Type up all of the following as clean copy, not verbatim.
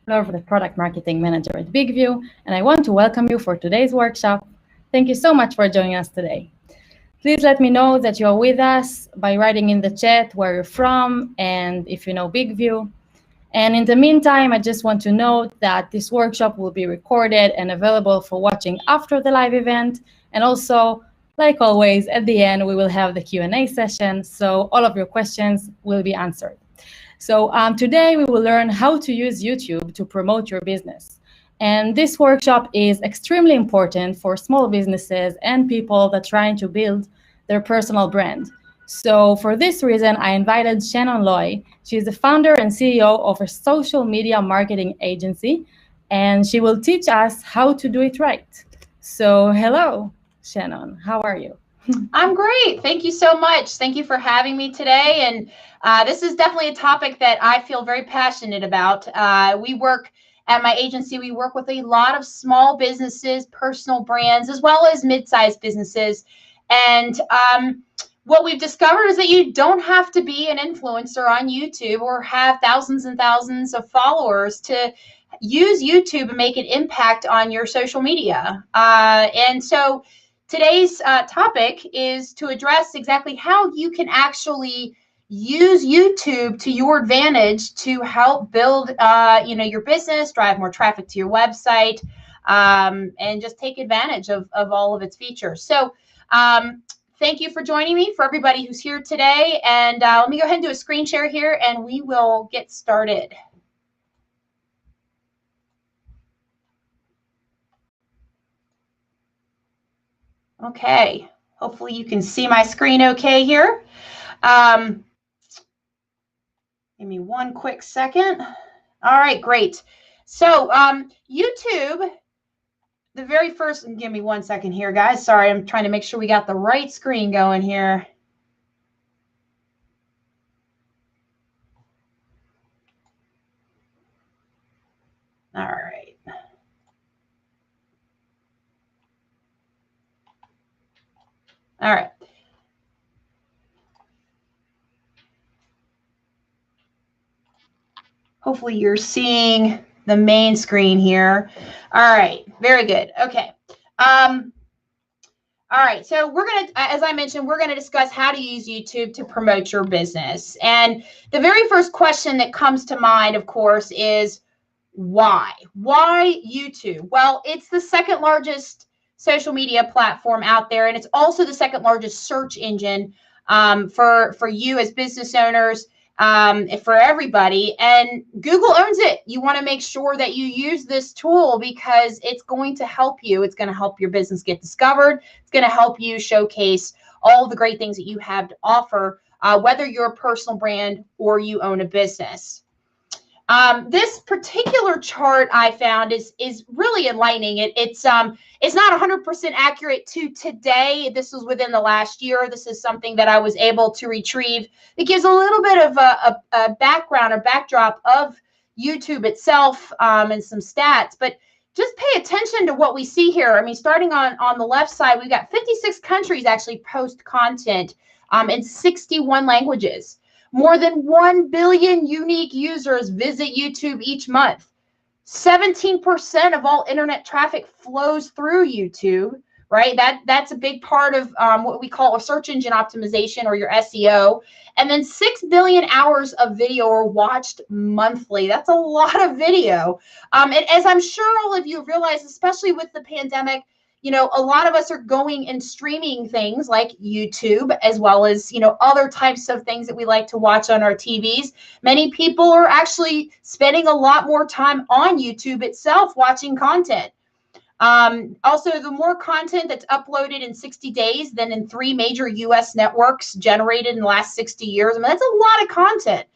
Laura, the Product Marketing Manager at BigView, and I want to welcome you for today's workshop. Thank you so much for joining us today. Please let me know that you're with us by writing in the chat where you're from and if you know BigView. And in the meantime, I just want to note that this workshop will be recorded and available for watching after the live event. And also, like always, at the end, we will have the Q&A session, so all of your questions will be answered. So today we will learn how to use YouTube to promote your business. And this workshop is extremely important for small businesses and people that are trying to build their personal brand. So for this reason, I invited Shannon Loy. She's the founder and CEO of a social media marketing agency, and she will teach us how to do it right. So hello, Shannon, how are you? I'm great. Thank you so much. Thank you for having me today. And this is definitely a topic that I feel very passionate about. We work at my agency, we work with a lot of small businesses, personal brands, as well as mid-sized businesses. And what we've discovered is that you don't have to be an influencer on YouTube or have thousands and thousands of followers to use YouTube and make an impact on your social media. And so today's topic is to address exactly how you can actually use YouTube to your advantage to help build, your business, drive more traffic to your website, and just take advantage of all of its features. So thank you for joining me, for everybody who's here today. And let me go ahead and do a screen share here, and we will get started. Okay, hopefully you can see my screen okay here. Give me one quick second. All right, great. So YouTube, the very first, give me one second here, guys. Sorry, I'm trying to make sure we got the right screen going here. All right. All right. Hopefully you're seeing the main screen here. All right, very good. Okay. All right, so we're going to, as I mentioned, we're going to discuss how to use YouTube to promote your business. And the very first question that comes to mind, of course, is why? Why YouTube? Well, it's the second largest social media platform out there, and it's also the second largest search engine for you as business owners, for everybody. And Google owns it. You want to make sure that you use this tool because it's going to help you. It's going to help your business get discovered. It's going to help you showcase all the great things that you have to offer, whether you're a personal brand or you own a business. This particular chart I found is really enlightening. It's not 100% accurate to today. This was within the last year. This is something that I was able to retrieve. It gives a little bit of a background or backdrop of YouTube itself, and some stats. But just pay attention to what we see here. I mean, starting on the left side, we've got 56 countries actually post content in 61 languages. More than 1 billion unique users visit YouTube each month. 17% of all internet traffic flows through YouTube, right? That's a big part of what we call a search engine optimization, or your SEO. And then 6 billion hours of video are watched monthly. That's a lot of video. And as I'm sure all of you realize, especially with the pandemic, a lot of us are going and streaming things like YouTube, as well as, other types of things that we like to watch on our TVs. Many people are actually spending a lot more time on YouTube itself watching content. Also, the more content that's uploaded in 60 days than in 3 major US networks generated in the last 60 years, I mean, that's a lot of content.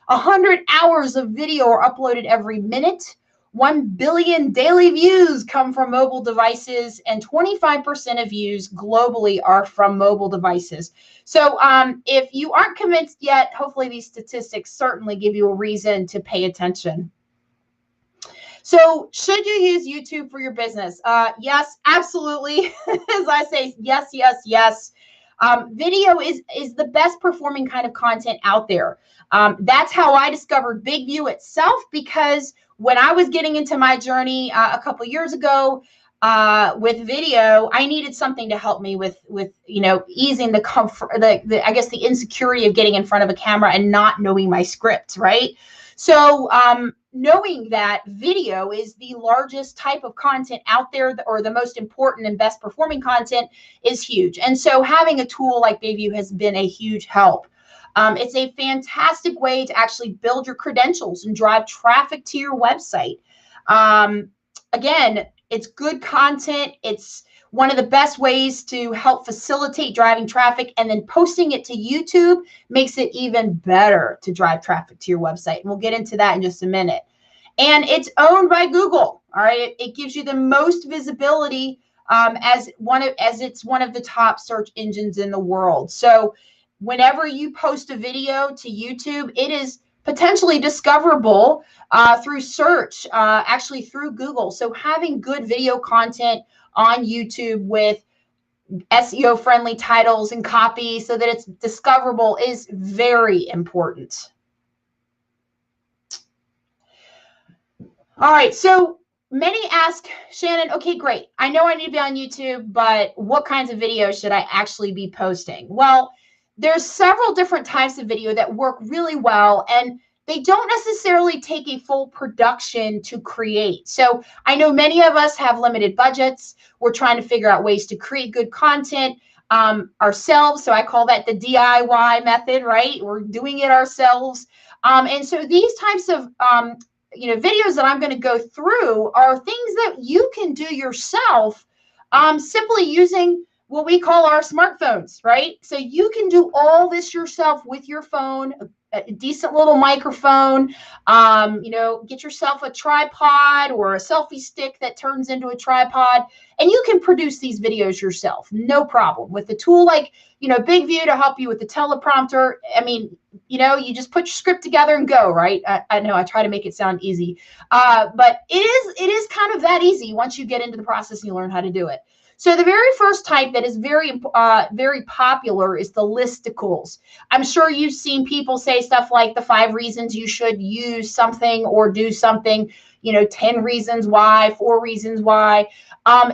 100 hours of video are uploaded every minute. 1 billion daily views come from mobile devices, and 25% of views globally are from mobile devices. So if you aren't convinced yet, hopefully these statistics certainly give you a reason to pay attention. So should you use YouTube for your business? Yes, absolutely. As I say, yes, yes, yes. Video is the best performing kind of content out there. That's how I discovered Big View itself, because when I was getting into my journey a couple years ago with video, I needed something to help me with easing the comfort, I guess the insecurity of getting in front of a camera and not knowing my script, right? So knowing that video is the largest type of content out there, or the most important and best performing content, is huge. And so having a tool like Big View has been a huge help. It's a fantastic way to actually build your credentials and drive traffic to your website. Again, it's good content. It's one of the best ways to help facilitate driving traffic, and then posting it to YouTube makes it even better to drive traffic to your website. And we'll get into that in just a minute. And it's owned by Google. All right, it gives you the most visibility as it's one of the top search engines in the world. So whenever you post a video to YouTube, it is potentially discoverable through search, actually through Google. So having good video content on YouTube with SEO friendly titles and copy so that it's discoverable is very important. All right, so many ask, Shannon, okay, great. I know I need to be on YouTube, but what kinds of videos should I actually be posting? Well, there's several different types of video that work really well, and they don't necessarily take a full production to create. So I know many of us have limited budgets. We're trying to figure out ways to create good content ourselves. So I call that the DIY method, right? We're doing it ourselves. And so these types of videos that I'm going to go through are things that you can do yourself simply using what we call our smartphones, right? So you can do all this yourself with your phone, a decent little microphone, get yourself a tripod or a selfie stick that turns into a tripod, and you can produce these videos yourself, no problem. With a tool like, Big View to help you with the teleprompter, I mean, you just put your script together and go, right? I know I try to make it sound easy, but it is kind of that easy once you get into the process and you learn how to do it. So the very first type that is very popular is the listicles. I'm sure you've seen people say stuff like the 5 reasons you should use something or do something, 10 reasons why, 4 reasons why.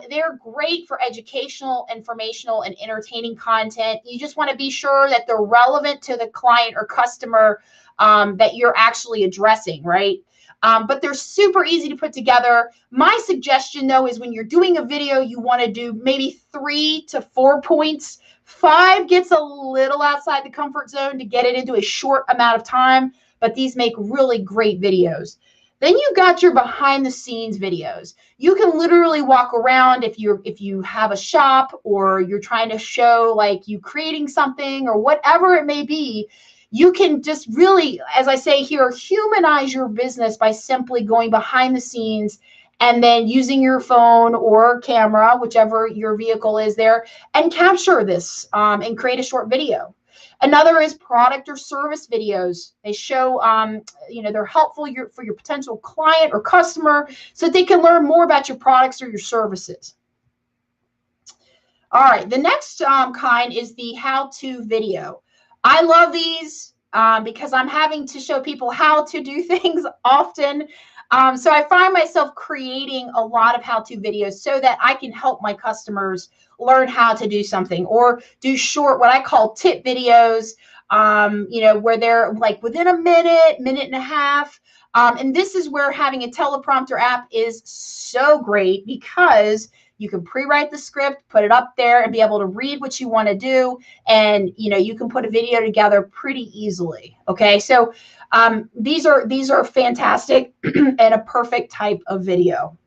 They're great for educational, informational, and entertaining content. You just want to be sure that they're relevant to the client or customer that you're actually addressing, right? But they're super easy to put together. My suggestion, though, is when you're doing a video, you want to do maybe 3 to 4 points. 5 gets a little outside the comfort zone to get it into a short amount of time, but these make really great videos. Then you've got your behind the scenes videos. You can literally walk around if you have a shop or you're trying to show like you creating something or whatever it may be. You can just really, as I say here, humanize your business by simply going behind the scenes and then using your phone or camera, whichever your vehicle is there, and capture this and create a short video. Another is product or service videos. They show, they're helpful for your potential client or customer so that they can learn more about your products or your services. All right, the next kind is the how-to video. I love these because I'm having to show people how to do things often. So I find myself creating a lot of how-to videos so that I can help my customers learn how to do something, or do short, what I call tip videos, where they're like within a minute, minute and a half. And this is where having a teleprompter app is so great, because you can pre-write the script, put it up there, and be able to read what you want to do. And, you can put a video together pretty easily. Okay, so these are fantastic and a perfect type of video.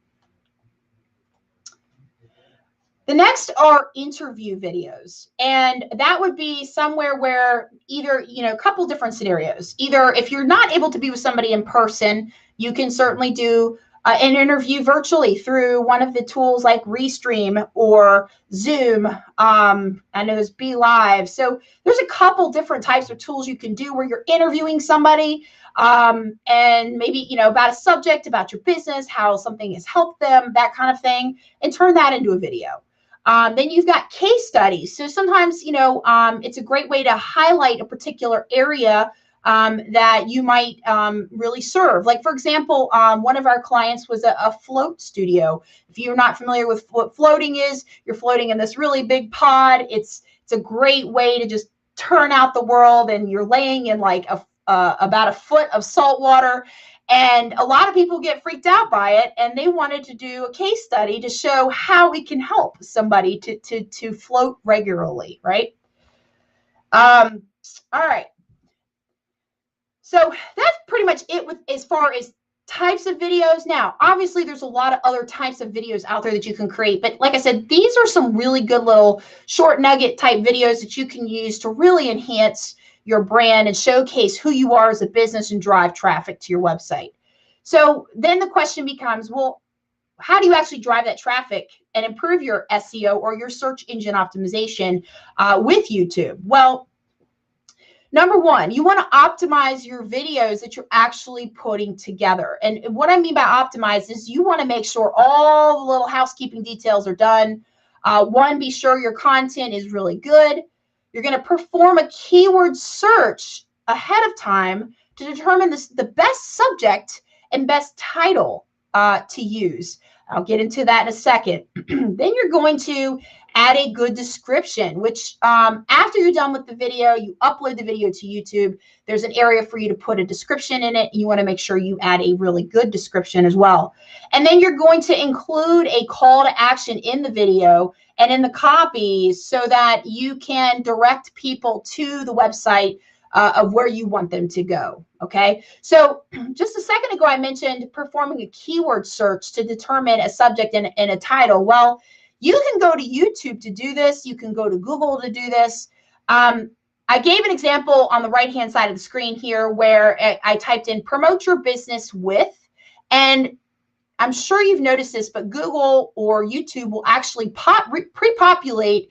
The next are interview videos, and that would be somewhere where either, a couple different scenarios. Either if you're not able to be with somebody in person, you can certainly do an interview virtually through one of the tools like Restream or Zoom. I know there's Be Live. So there's a couple different types of tools you can do where you're interviewing somebody and maybe, about a subject, about your business, how something has helped them, that kind of thing, and turn that into a video. Then you've got case studies. So sometimes, it's a great way to highlight a particular area that you might really serve. Like, for example, one of our clients was a float studio. If you're not familiar with what floating is, you're floating in this really big pod. It's a great way to just turn out the world, and you're laying in like about a foot of salt water. And a lot of people get freaked out by it, and they wanted to do a case study to show how it can help somebody to float regularly, right? All right. So that's pretty much it with as far as types of videos. Now, obviously, there's a lot of other types of videos out there that you can create. But like I said, these are some really good little short nugget type videos that you can use to really enhance your brand and showcase who you are as a business and drive traffic to your website. So then the question becomes, well, how do you actually drive that traffic and improve your SEO or your search engine optimization with YouTube? Well, number one, you want to optimize your videos that you're actually putting together. And what I mean by optimize is you want to make sure all the little housekeeping details are done. One, be sure your content is really good. You're going to perform a keyword search ahead of time to determine the best subject and best title to use. I'll get into that in a second. Then you're going to add a good description, which after you're done with the video, you upload the video to YouTube. There's an area for you to put a description in it. You want to make sure you add a really good description as well. And then you're going to include a call to action in the video and in the copy so that you can direct people to the website of where you want them to go. Okay, so just a second ago, I mentioned performing a keyword search to determine a subject and a title. Well, you can go to YouTube to do this. You can go to Google to do this. I gave an example on the right-hand side of the screen here where I typed in promote your business with, and I'm sure you've noticed this, but Google or YouTube will actually pre-populate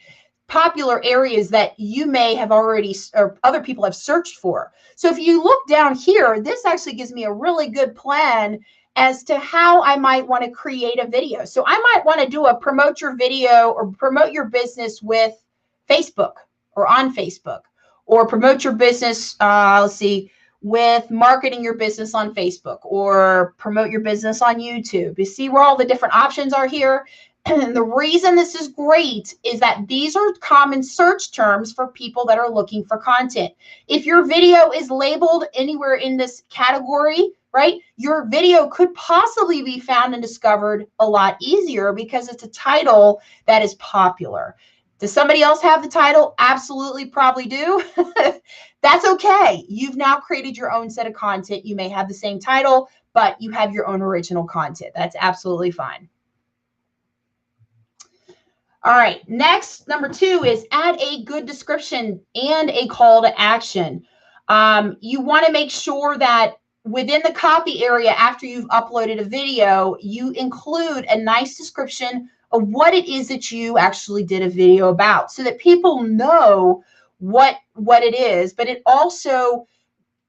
popular areas that you may have already or other people have searched for. So if you look down here, this actually gives me a really good plan as to how I might want to create a video. So I might want to do a promote your video or promote your business with Facebook or on Facebook, or promote your business, let's see, with marketing your business on Facebook, or promote your business on YouTube. You see where all the different options are here? And the reason this is great is that these are common search terms for people that are looking for content. If your video is labeled anywhere in this category, right, your video could possibly be found and discovered a lot easier because it's a title that is popular. Does somebody else have the title? Absolutely, probably do. That's okay. You've now created your own set of content. You may have the same title, but you have your own original content. That's absolutely fine. All right, next, number 2 is add a good description and a call to action. You want to make sure that within the copy area, after you've uploaded a video, you include a nice description of what it is that you actually did a video about so that people know what it is. But it also,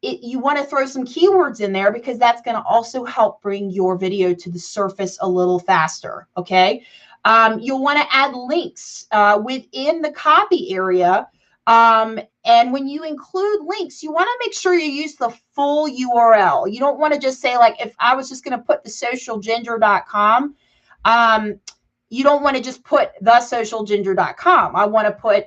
you want to throw some keywords in there because that's going to also help bring your video to the surface a little faster, okay? You'll want to add links within the copy area. And when you include links, you want to make sure you use the full URL. You don't want to just say, like, if I was just going to put thesocialginger.com, you don't want to just put thesocialginger.com. I want to put,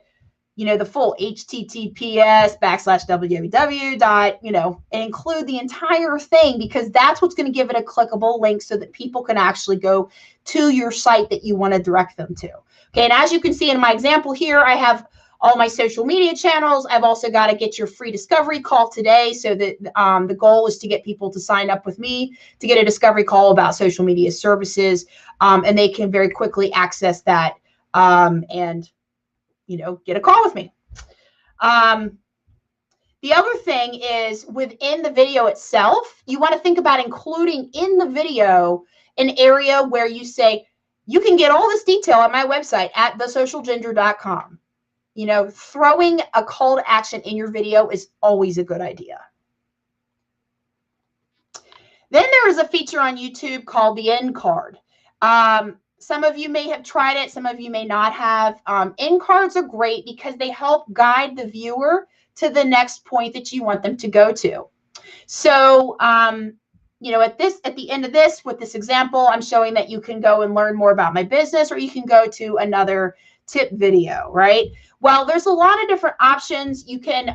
the full https://www. And include the entire thing, because that's what's going to give it a clickable link so that people can actually go to your site that you want to direct them to. Okay, and as you can see in my example here, I have all my social media channels. I've also got to get your free discovery call today, so that the goal is to get people to sign up with me to get a discovery call about social media services, and they can very quickly access that and get a call with me. The other thing is, within the video itself, you want to think about including in the video an area where you say, you can get all this detail on my website at thesocialginger.com. Throwing a call to action in your video is always a good idea. Then there is a feature on YouTube called the end card. Some of you may have tried it. Some of you may not have. End cards are great because they help guide the viewer to the next point that you want them to go to. So, you know, at the end of this, with this example, I'm showing that you can go and learn more about my business, or you can go to another tip video, right? Well, there's a lot of different options. You can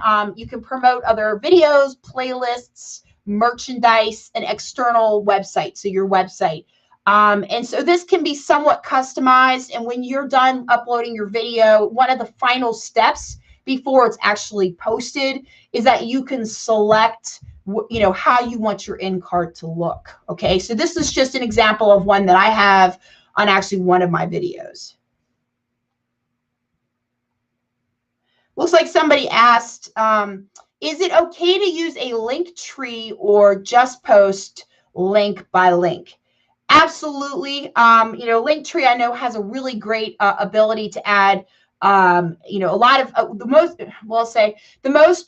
promote other videos, playlists, merchandise, an external website, so your website. And so this can be somewhat customized. And when you're done uploading your video, one of the final steps before it's actually posted is that you can select, you know, how you want your end card to look. Okay, so this is just an example of one that I have on actually one of my videos. Looks like somebody asked, is it okay to use a link tree or just post link by link? Absolutely. You know, Linktree I know has a really great ability to add, you know, a lot of the most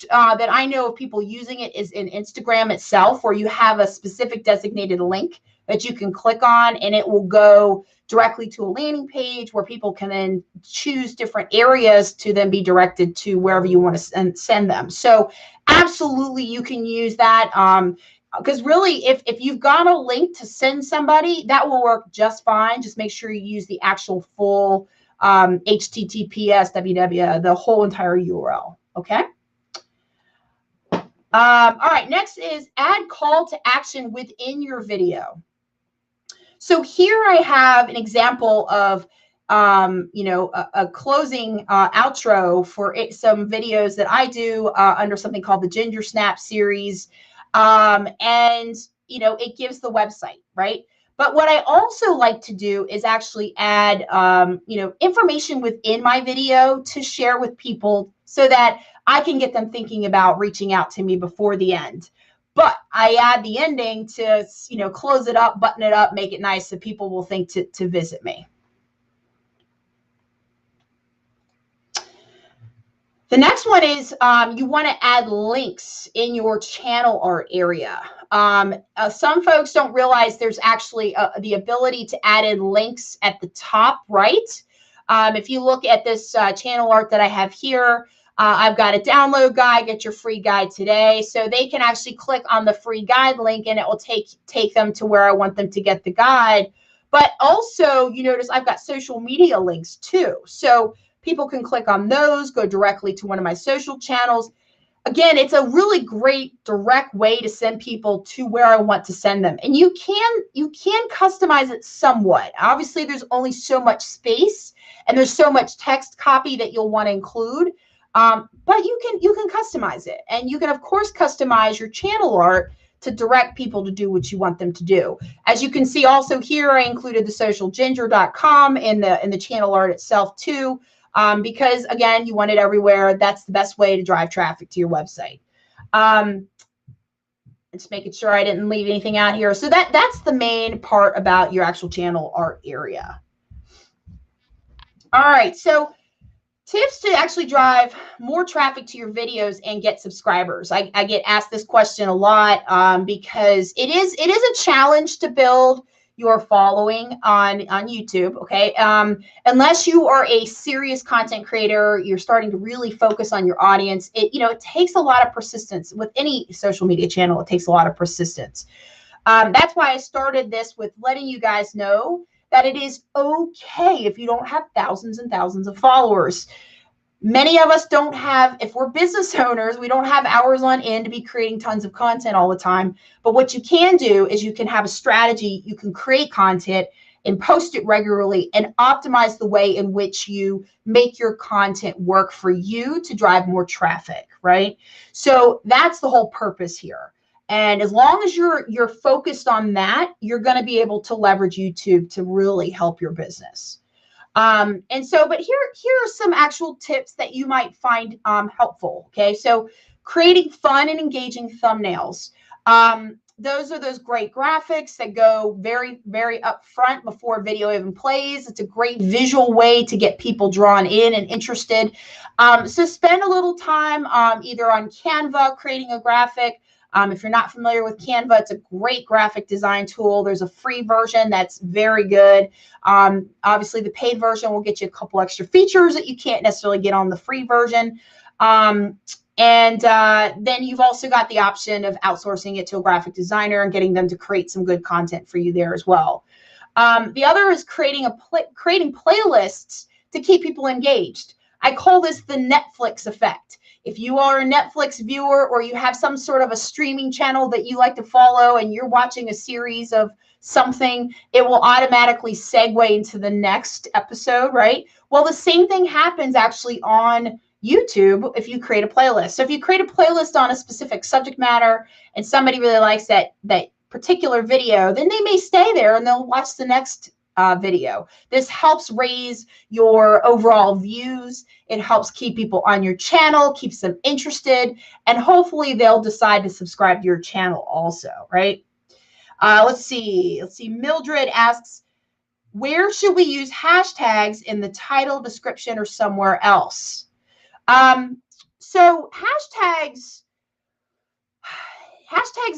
that I know of people using it is in Instagram itself, where you have a specific designated link that you can click on, and it will go directly to a landing page where people can then choose different areas to then be directed to wherever you want to send them. So absolutely, you can use that. Because really, if you've got a link to send somebody, that will work just fine. Just make sure you use the actual full HTTPS, www, the whole entire URL. Okay. All right. Next is add call to action within your video. So here I have an example of you know, a closing outro for some videos that I do under something called the Ginger Snap series. And, you know, it gives the website, right? But what I also like to do is actually add, you know, information within my video to share with people so that I can get them thinking about reaching out to me before the end. But I add the ending to, you know, close it up, button it up, make it nice so people will think to visit me. The next one is you want to add links in your channel art area. Some folks don't realize there's actually the ability to add in links at the top right. If you look at this channel art that I have here, I've got a download guide, get your free guide today. So they can actually click on the free guide link and it will take them to where I want them to get the guide. But also, you notice I've got social media links too. So people can click on those, go directly to one of my social channels. Again, it's a really great direct way to send people to where I want to send them. And you can customize it somewhat. Obviously, there's only so much space and there's so much text copy that you'll want to include. But you can customize it. And you can, of course, customize your channel art to direct people to do what you want them to do. As you can see also here, I included the socialginger.com in the channel art itself too. Because again, you want it everywhere. That's the best way to drive traffic to your website. Just making sure I didn't leave anything out here. So that's the main part about your actual channel art area. All right, so tips to actually drive more traffic to your videos and get subscribers. I get asked this question a lot because it is a challenge to build your following on YouTube, okay? Unless you are a serious content creator, you're starting to really focus on your audience. It takes a lot of persistence. With any social media channel, it takes a lot of persistence. That's why I started this with letting you guys know that it is okay if you don't have thousands and thousands of followers. Many of us don't have, if we're business owners, we don't have hours on end to be creating tons of content all the time. But what you can do is you can have a strategy. You can create content and post it regularly and optimize the way in which you make your content work for you to drive more traffic, right? So that's the whole purpose here. And as long as you're focused on that, you're going to be able to leverage YouTube to really help your business. But here are some actual tips that you might find helpful. Okay, so creating fun and engaging thumbnails. Those are those great graphics that go very, very upfront before a video even plays. It's a great visual way to get people drawn in and interested. So spend a little time either on Canva creating a graphic. If you're not familiar with Canva, it's a great graphic design tool. There's a free version that's very good. Obviously, the paid version will get you a couple extra features that you can't necessarily get on the free version. Then you've also got the option of outsourcing it to a graphic designer and getting them to create some good content for you there as well. The other is creating playlists to keep people engaged. I call this the Netflix effect. If you are a Netflix viewer or you have some sort of a streaming channel that you like to follow and you're watching a series of something, it will automatically segue into the next episode, right? Well, the same thing happens actually on YouTube if you create a playlist. So if you create a playlist on a specific subject matter and somebody really likes that particular video, then they may stay there and they'll watch the next video. This helps raise your overall views. It helps keep people on your channel, keeps them interested, and hopefully they'll decide to subscribe to your channel also, right? Let's see. Mildred asks, where should we use hashtags in the title, description, or somewhere else? So hashtags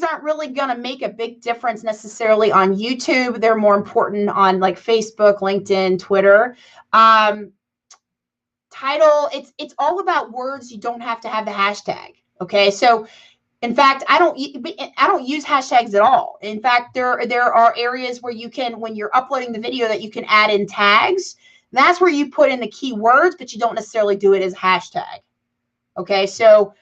aren't really going to make a big difference necessarily on YouTube. They're more important on like Facebook, LinkedIn, Twitter. Title, it's all about words. You don't have to have the hashtag. Okay. So in fact, I don't use hashtags at all. In fact, there are areas where you can, when you're uploading the video, that you can add in tags. That's where you put in the keywords, but you don't necessarily do it as hashtag. Okay. So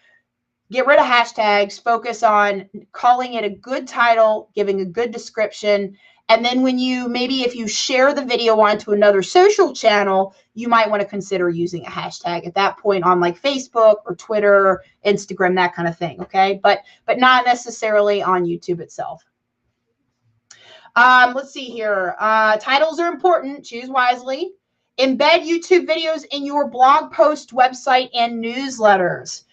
get rid of hashtags, focus on calling it a good title, giving a good description. And then if you share the video onto another social channel, you might want to consider using a hashtag at that point on like Facebook or Twitter, Instagram, that kind of thing. Okay. But not necessarily on YouTube itself. Let's see here. Titles are important. Choose wisely. Embed YouTube videos in your blog post, website, and newsletters.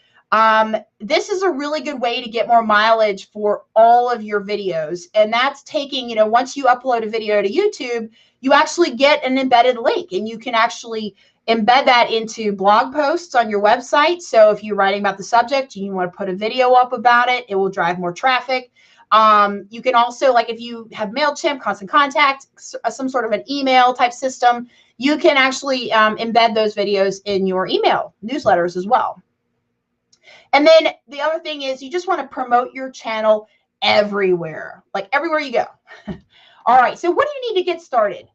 This is a really good way to get more mileage for all of your videos. And that's taking, once you upload a video to YouTube, you actually get an embedded link and you can actually embed that into blog posts on your website. So if you're writing about the subject and you want to put a video up about it, it will drive more traffic. You can also, like if you have MailChimp, Constant Contact, some sort of an email type system, you can actually embed those videos in your email newsletters as well. And then the other thing is you just want to promote your channel everywhere, like everywhere you go. All right, so what do you need to get started?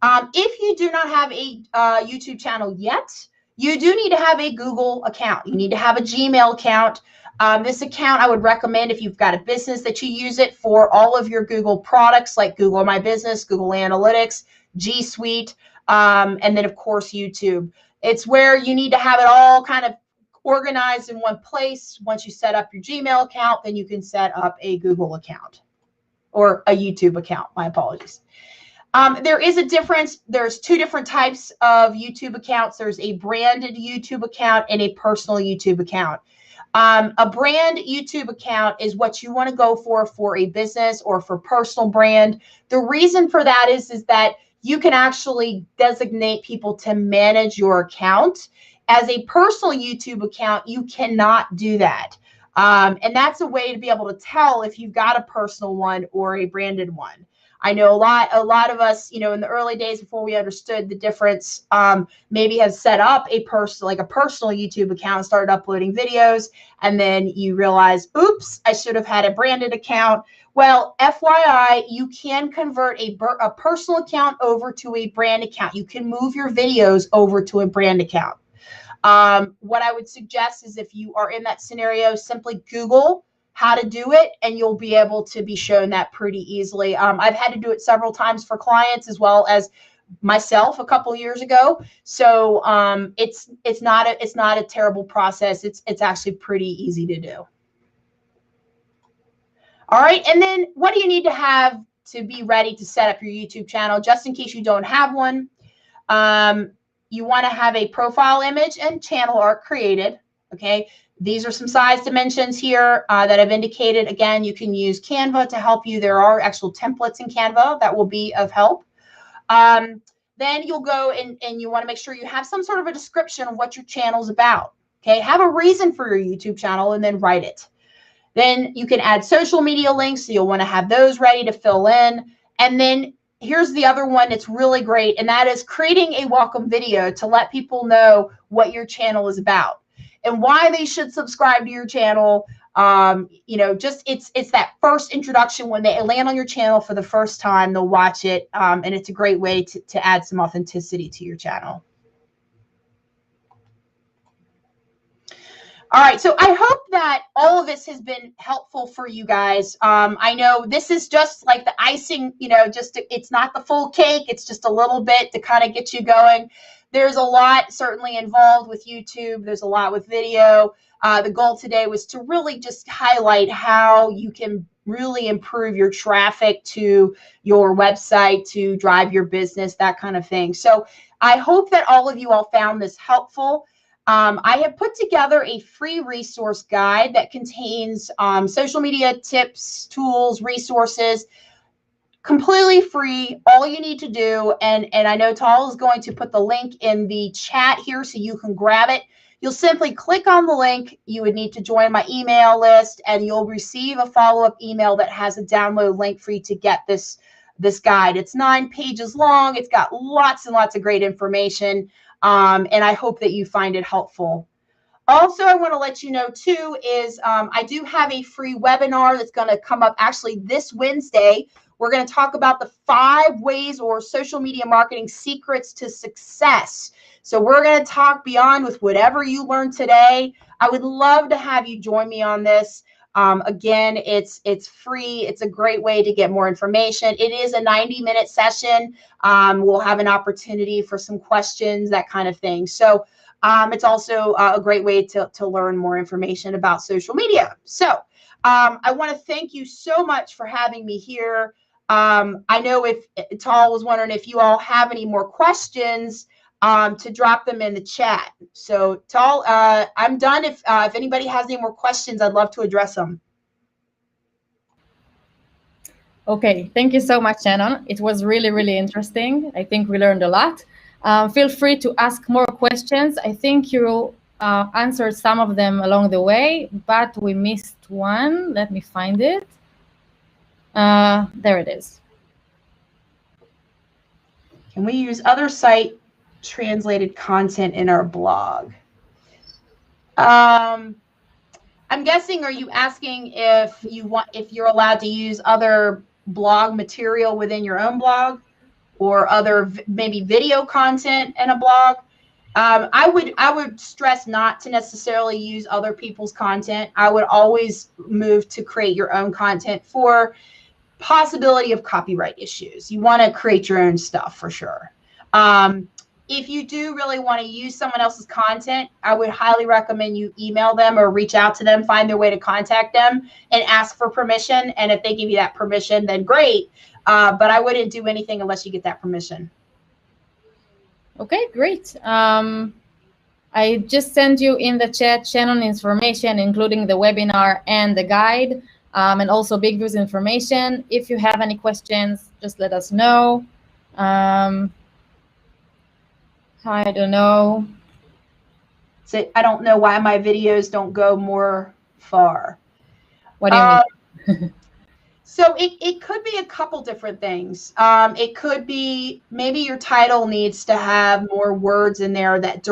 If you do not have a YouTube channel yet, you do need to have a Google account. You need to have a Gmail account. This account, I would recommend if you've got a business that you use it for all of your Google products like Google My Business, Google Analytics, G Suite, and then, of course, YouTube. It's where you need to have it all kind of organized in one place. Once you set up your Gmail account, then you can set up a Google account or a YouTube account. My apologies. There is a difference. There's two different types of YouTube accounts. There's a branded YouTube account and a personal YouTube account. A brand YouTube account is what you want to go for a business or for personal brand. The reason for that is that you can actually designate people to manage your account. As a personal YouTube account, you cannot do that. And that's a way to be able to tell if you've got a personal one or a branded one. I know a lot of us, in the early days before we understood the difference, maybe have set up a personal YouTube account, started uploading videos, and then you realize, oops, I should have had a branded account. Well, FYI, you can convert a personal account over to a brand account. You can move your videos over to a brand account. What I would suggest is if you are in that scenario, simply Google how to do it, and you'll be able to be shown that pretty easily. I've had to do it several times for clients as well as myself a couple years ago. So it's not a terrible process. It's actually pretty easy to do. All right, and then what do you need to have to be ready to set up your YouTube channel, just in case you don't have one? You want to have a profile image and channel art created. Okay. These are some size dimensions here that I've indicated. Again, you can use Canva to help you. There are actual templates in Canva that will be of help. Then you'll go and you want to make sure you have some sort of a description of what your channel is about. Okay, have a reason for your YouTube channel and then write it. Then you can add social media links, so you'll want to have those ready to fill in. And then here's the other one that's really great, and that is creating a welcome video to let people know what your channel is about and why they should subscribe to your channel. You know, just it's that first introduction. When they land on your channel for the first time, they'll watch it, and it's a great way to add some authenticity to your channel. All right, so I hope that all of this has been helpful for you guys. I know this is just like the icing, you know, it's not the full cake. It's just a little bit to kind of get you going. There's a lot certainly involved with YouTube. There's a lot with video. The goal today was to really just highlight how you can really improve your traffic to your website to drive your business, that kind of thing. So I hope that all of you all found this helpful. I have put together a free resource guide that contains social media tips, tools, resources, completely free. All you need to do, and I know Tal is going to put the link in the chat here so you can grab it. You'll simply click on the link. You would need to join my email list, and you'll receive a follow-up email that has a download link for you to get this guide. It's 9 pages long. It's got lots and lots of great information. And I hope that you find it helpful. Also, I want to let you know, too, is I do have a free webinar that's going to come up actually this Wednesday. We're going to talk about the 5 ways or social media marketing secrets to success. So we're going to talk beyond with whatever you learned today. I would love to have you join me on this. Again, it's free. It's a great way to get more information. It is a 90-minute session. We'll have an opportunity for some questions, that kind of thing. So it's also a great way to learn more information about social media. So I want to thank you so much for having me here. I know if Tal was wondering if you all have any more questions, to drop them in the chat. So Tal, I'm done. If anybody has any more questions, I'd love to address them. Okay, thank you so much, Shannon. It was really, really interesting. I think we learned a lot. Feel free to ask more questions. I think you answered some of them along the way, but we missed one. Let me find it. There it is. Can we use other site translated content in our blog? I'm guessing, are you asking if you're allowed to use other blog material within your own blog, or other maybe video content in a blog? I would stress not to necessarily use other people's content. I would always move to create your own content for possibility of copyright issues. You want to create your own stuff for sure. If you do really want to use someone else's content, I would highly recommend you email them or reach out to them, find their way to contact them and ask for permission. And if they give you that permission, then great. But I wouldn't do anything unless you get that permission. Okay, great. I just sent you in the chat Shannon information, including the webinar and the guide, and also Big View's information. If you have any questions, just let us know. I don't know. So I don't know why my videos don't go more far. What do you mean? So it could be a couple different things. It could be maybe your title needs to have more words in there that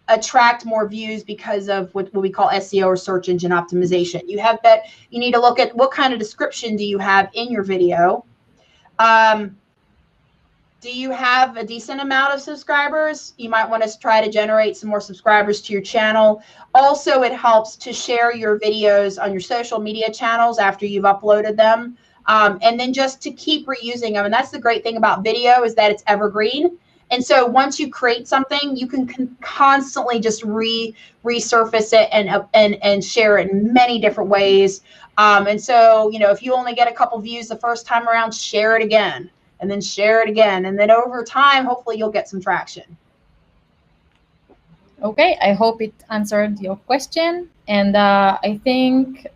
attract more views because of what we call SEO or search engine optimization. You need to look at what kind of description do you have in your video. Do you have a decent amount of subscribers? You might want to try to generate some more subscribers to your channel. Also, it helps to share your videos on your social media channels after you've uploaded them. And then just to keep reusing them. And that's the great thing about video, is that it's evergreen. And so once you create something, you can constantly just resurface it and share it in many different ways. And so, if you only get a couple views the first time around, share it again. And then share it again. And then over time, hopefully you'll get some traction. Okay, I hope it answered your question. And I think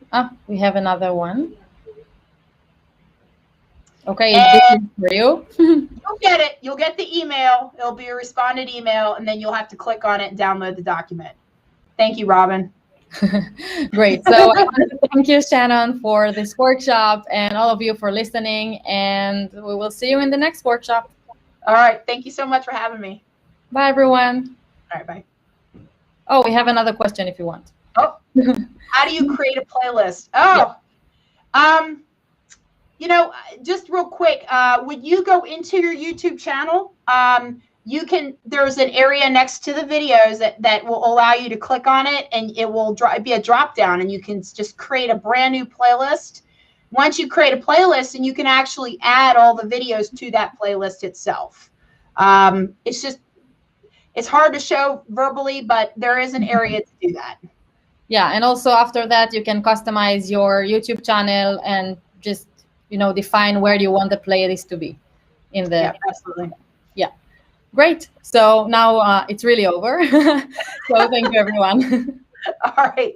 we have another one. Okay, this is for you. You'll get it. You'll get the email. It'll be a responded email, and then you'll have to click on it and download the document. Thank you, Robin. Great. So I want to thank you, Shannon, for this workshop, and all of you for listening. And we will see you in the next workshop. All right. Thank you so much for having me. Bye, everyone. All right. Bye. Oh, we have another question if you want. Oh, how do you create a playlist? Oh, you know, just real quick, when you go into your YouTube channel, there's an area next to the videos that will allow you to click on it, and it will be a drop down, and you can just create a brand new playlist. Once you create a playlist, and you can actually add all the videos to that playlist itself. It's hard to show verbally, but there is an area to do that. Yeah, and also after that, you can customize your YouTube channel and just, you know, define where you want the playlist to be in the. Yeah, absolutely. Yeah, great. So now it's really over. So thank you, everyone. All right.